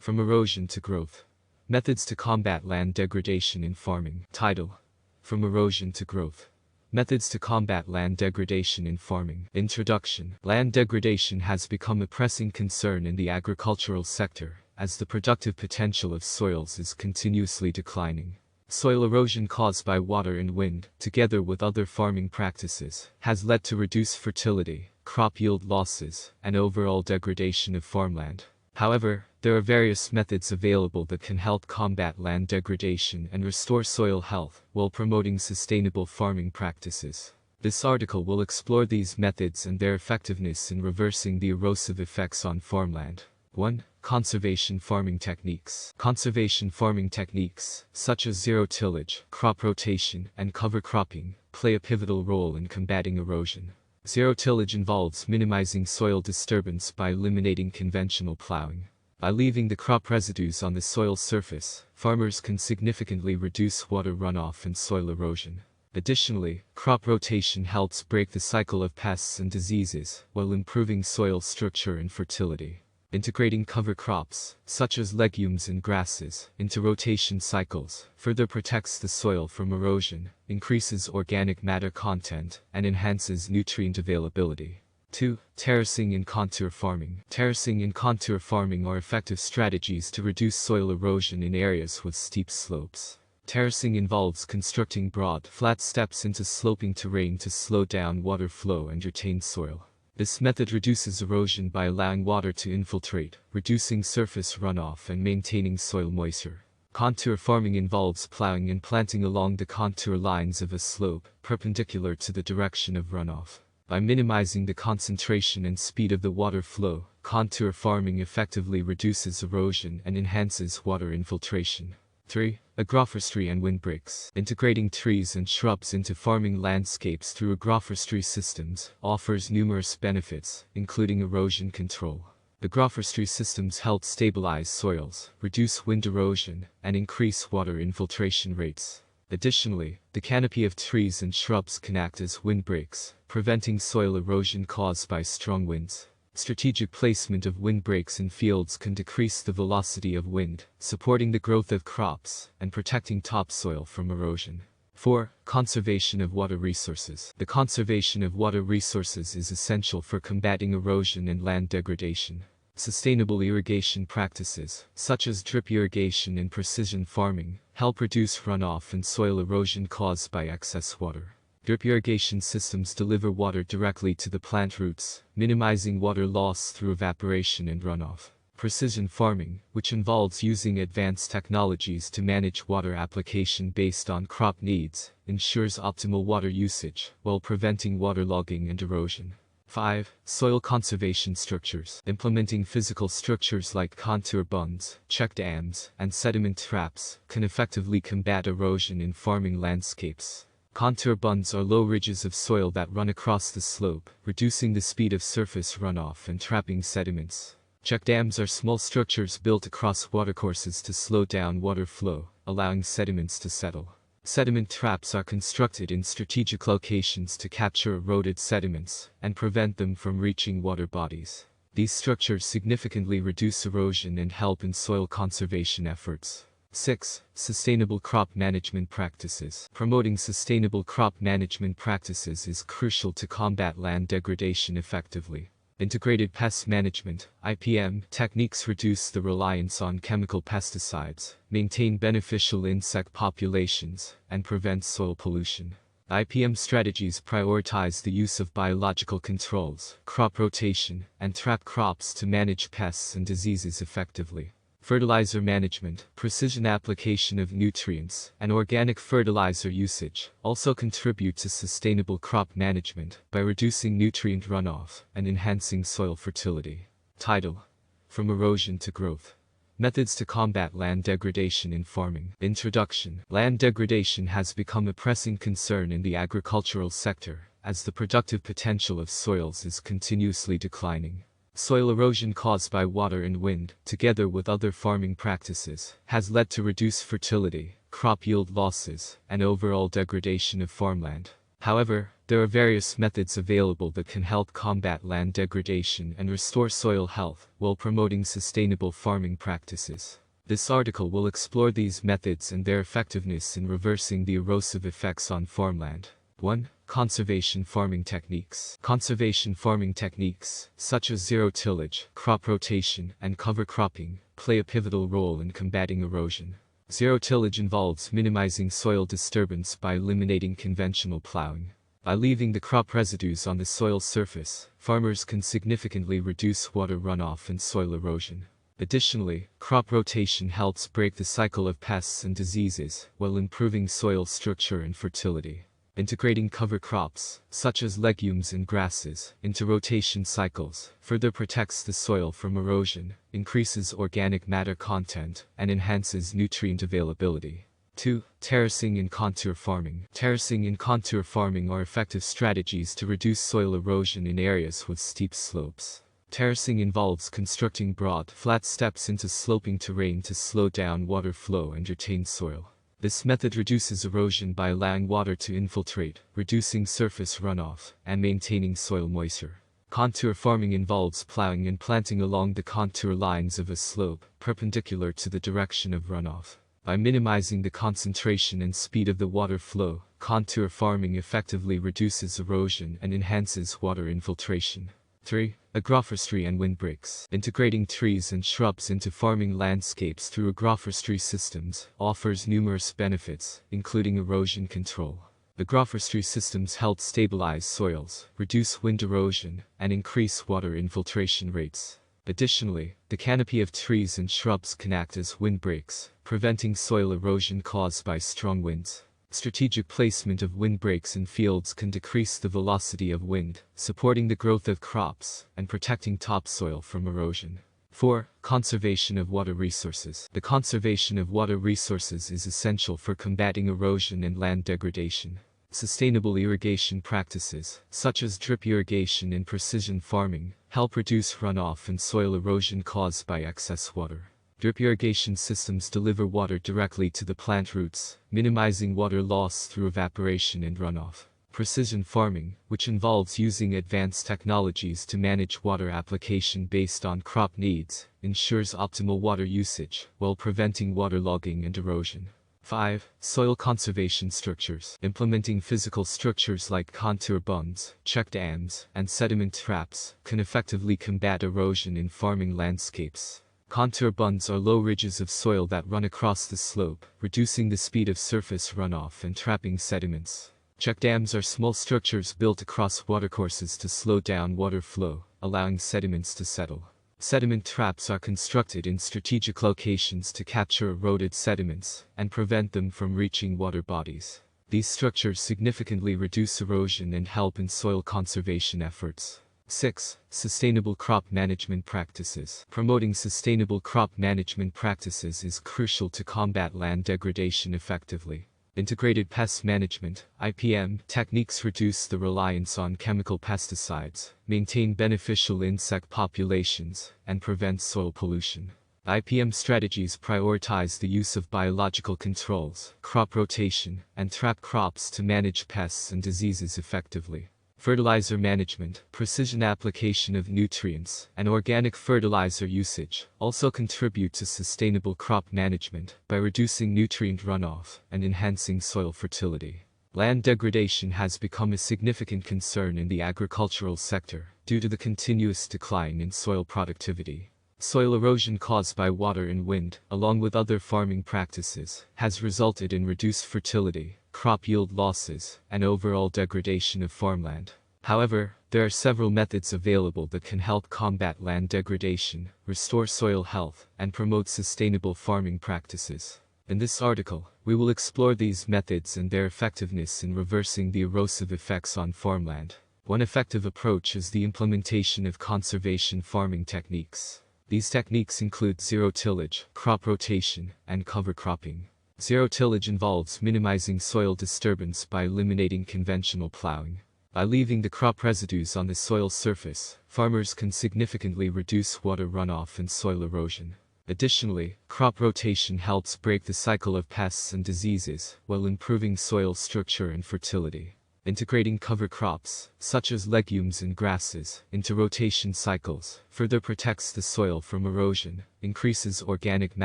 From Erosion to Growth. Methods to combat land degradation in farming. Title: From Erosion to Growth. Methods to combat land degradation in farming. Introduction. Land degradation has become a pressing concern in the agricultural sector, as the productive potential of soils is continuously declining. Soil erosion caused by water and wind, together with other farming practices, has led to reduced fertility, crop yield losses, and overall degradation of farmland. However, there are various methods available that can help combat land degradation and restore soil health while promoting sustainable farming practices. This article will explore these methods and their effectiveness in reversing the erosive effects on farmland. 1. Conservation farming techniques. Conservation farming techniques, such as zero-tillage, crop rotation, and cover cropping, play a pivotal role in combating erosion. Zero-tillage involves minimizing soil disturbance by eliminating conventional plowing. By leaving the crop residues on the soil surface, farmers can significantly reduce water runoff and soil erosion. Additionally, crop rotation helps break the cycle of pests and diseases while improving soil structure and fertility. Integrating cover crops, such as legumes and grasses, into rotation cycles further protects the soil from erosion, increases organic matter content, and enhances nutrient availability. 2. Terracing and contour farming. Terracing and contour farming are effective strategies to reduce soil erosion in areas with steep slopes. Terracing involves constructing broad, flat steps into sloping terrain to slow down water flow and retain soil. This method reduces erosion by allowing water to infiltrate, reducing surface runoff and maintaining soil moisture. Contour farming involves plowing and planting along the contour lines of a slope, perpendicular to the direction of runoff. By minimizing the concentration and speed of the water flow, contour farming effectively reduces erosion and enhances water infiltration. 3. Agroforestry and windbreaks. Integrating trees and shrubs into farming landscapes through agroforestry systems offers numerous benefits, including erosion control. Agroforestry systems help stabilize soils, reduce wind erosion, and increase water infiltration rates. Additionally, the canopy of trees and shrubs can act as windbreaks, preventing soil erosion caused by strong winds. Strategic placement of windbreaks in fields can decrease the velocity of wind, supporting the growth of crops and protecting topsoil from erosion. 4. Conservation of water resources. The conservation of water resources is essential for combating erosion and land degradation. Sustainable irrigation practices, such as drip irrigation and precision farming, help reduce runoff and soil erosion caused by excess water. Drip irrigation systems deliver water directly to the plant roots, minimizing water loss through evaporation and runoff. Precision farming, which involves using advanced technologies to manage water application based on crop needs, ensures optimal water usage while preventing waterlogging and erosion. 5. Soil conservation structures. Implementing physical structures like contour bunds, check dams, and sediment traps can effectively combat erosion in farming landscapes. Contour bunds are low ridges of soil that run across the slope, reducing the speed of surface runoff and trapping sediments. Check dams are small structures built across watercourses to slow down water flow, allowing sediments to settle. Sediment traps are constructed in strategic locations to capture eroded sediments and prevent them from reaching water bodies. These structures significantly reduce erosion and help in soil conservation efforts. 6. Sustainable crop management practices. Promoting sustainable crop management practices is crucial to combat land degradation effectively. Integrated pest management (IPM) techniques reduce the reliance on chemical pesticides, maintain beneficial insect populations, and prevent soil pollution. IPM strategies prioritize the use of biological controls, crop rotation, and trap crops to manage pests and diseases effectively. Fertilizer management, precision application of nutrients, and organic fertilizer usage also contribute to sustainable crop management by reducing nutrient runoff and enhancing soil fertility. Title: From Erosion to Growth. Methods to combat land degradation in farming. Introduction. Land degradation has become a pressing concern in the agricultural sector, as the productive potential of soils is continuously declining. Soil erosion caused by water and wind, together with other farming practices, has led to reduced fertility, crop yield losses, and overall degradation of farmland. However, there are various methods available that can help combat land degradation and restore soil health while promoting sustainable farming practices. This article will explore these methods and their effectiveness in reversing the erosive effects on farmland. 1. Conservation farming techniques. Conservation farming techniques, such as zero-tillage, crop rotation, and cover cropping, play a pivotal role in combating erosion. Zero-tillage involves minimizing soil disturbance by eliminating conventional plowing. By leaving the crop residues on the soil surface, farmers can significantly reduce water runoff and soil erosion. Additionally, crop rotation helps break the cycle of pests and diseases while improving soil structure and fertility. Integrating cover crops, such as legumes and grasses, into rotation cycles further protects the soil from erosion, increases organic matter content, and enhances nutrient availability. 2. Terracing and contour farming. Terracing and contour farming are effective strategies to reduce soil erosion in areas with steep slopes. Terracing involves constructing broad, flat steps into sloping terrain to slow down water flow and retain soil. This method reduces erosion by allowing water to infiltrate, reducing surface runoff, and maintaining soil moisture. Contour farming involves plowing and planting along the contour lines of a slope, perpendicular to the direction of runoff. By minimizing the concentration and speed of the water flow, contour farming effectively reduces erosion and enhances water infiltration. 3. Agroforestry and windbreaks. Integrating trees and shrubs into farming landscapes through agroforestry systems offers numerous benefits, including erosion control. Agroforestry systems help stabilize soils, reduce wind erosion, and increase water infiltration rates. Additionally, the canopy of trees and shrubs can act as windbreaks, preventing soil erosion caused by strong winds. Strategic placement of windbreaks in fields can decrease the velocity of wind, supporting the growth of crops and protecting topsoil from erosion. 4. Conservation of water resources. The conservation of water resources is essential for combating erosion and land degradation. Sustainable irrigation practices, such as drip irrigation and precision farming, help reduce runoff and soil erosion caused by excess water. Drip irrigation systems deliver water directly to the plant roots, minimizing water loss through evaporation and runoff. Precision farming, which involves using advanced technologies to manage water application based on crop needs, ensures optimal water usage while preventing waterlogging and erosion. 5. Soil conservation structures. Implementing physical structures like contour bunds, check dams, and sediment traps can effectively combat erosion in farming landscapes. Contour bunds are low ridges of soil that run across the slope, reducing the speed of surface runoff and trapping sediments. Check dams are small structures built across watercourses to slow down water flow, allowing sediments to settle. Sediment traps are constructed in strategic locations to capture eroded sediments and prevent them from reaching water bodies. These structures significantly reduce erosion and help in soil conservation efforts. 6. Sustainable crop management practices. Promoting sustainable crop management practices is crucial to combat land degradation effectively. Integrated pest management (IPM) techniques reduce the reliance on chemical pesticides, maintain beneficial insect populations, and prevent soil pollution. IPM strategies prioritize the use of biological controls, crop rotation, and trap crops to manage pests and diseases effectively. Fertilizer management, precision application of nutrients, and organic fertilizer usage also contribute to sustainable crop management by reducing nutrient runoff and enhancing soil fertility. Land degradation has become a significant concern in the agricultural sector due to the continuous decline in soil productivity. Soil erosion caused by water and wind, along with other farming practices, has resulted in reduced fertility, crop yield losses, and overall degradation of farmland. However, there are several methods available that can help combat land degradation, restore soil health, and promote sustainable farming practices. In this article, we will explore these methods and their effectiveness in reversing the erosive effects on farmland. One effective approach is the implementation of conservation farming techniques. These techniques include zero-tillage, crop rotation, and cover cropping. Zero-tillage involves minimizing soil disturbance by eliminating conventional plowing. By leaving the crop residues on the soil surface, farmers can significantly reduce water runoff and soil erosion. Additionally, crop rotation helps break the cycle of pests and diseases while improving soil structure and fertility. Integrating cover crops, such as legumes and grasses, into rotation cycles, further protects the soil from erosion, increases organic matter